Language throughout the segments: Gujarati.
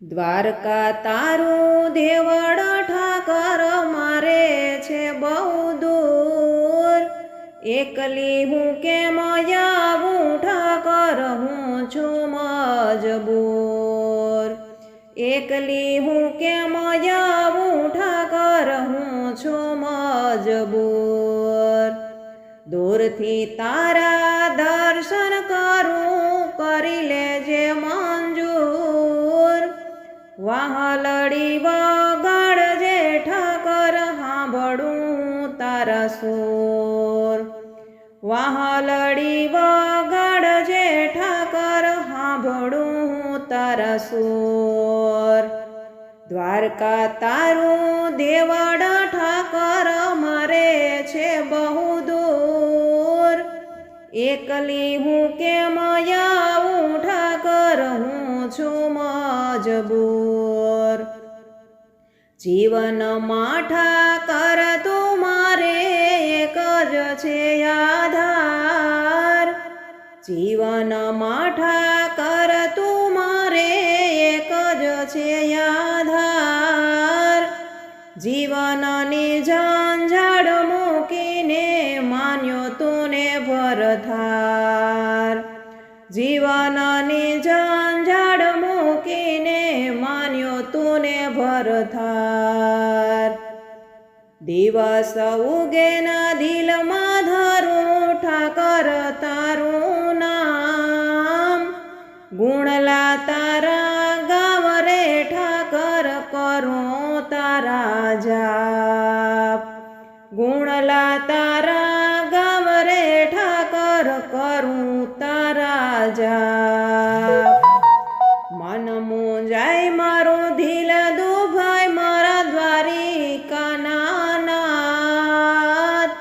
દ્વારકા તારું દેવળ ઠાકર મારે છે બહુ દૂર, એકલી હું કેમ આવું ઠાકર હું છું મજબૂર, એકલી હું કેમ આવું ઠાકર હું છું મજબૂર, દૂરથી તારા દર્શન કરું કરી લેજે મંજૂર, વાહલડી વગાડજે ઠાકર સાંભળું તારા સૂર, વાહલડી વગાડજે ઠાકર સાંભળું તારા સૂર, દ્વારકા તારું દેવળ ઠાકર મારે છે બહુ દૂર, એકલી હું કેમ આવું ઠાકર હું છું મજબૂર, જીવન ઠાકર તું મારે એક જ છે આધાર, જીવન ઠાકર તું મારે એક જ છે આધાર, જીવનની ઝંઝાળ મૂકીને માન્યો તુને ભરથાર, જીવનની ઝંઝાળ મૂકીને માન્યો તુને ભરથાર, દિવસ ઉગે ના દિલમાં ધરું ઠાકર તારું નામ, ગુણલા તારા ગાવ રે ઠાકર કરો તારા જાપ, ગુણલા તારા ગાવ રે ઠાકર કરું તારા જાપ, મન મૂંઝાય મારું દિલ દુભાય મારા દ્વારિકાના નાથ,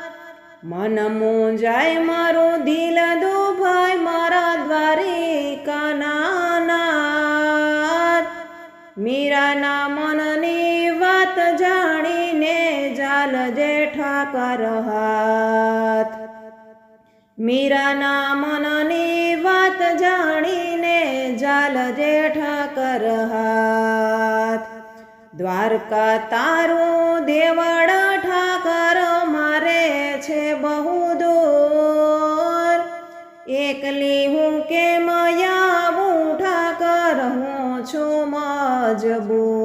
મન મૂંઝાય મારું દિલ દુભાય મારા દ્વારિકાના નાથ, મીરાના મનની વાત જાણીને ઝાલજે ઠાકર હાથ, મીરાના મનની વાત જાણીને ઝાલજે ઠાકર હાથ, દ્વારકા તારું દેવળ ઠાકર મારે છે બહુ દૂર, એકલી હું કેમ આવું ઠાકર હું છું મજબૂર.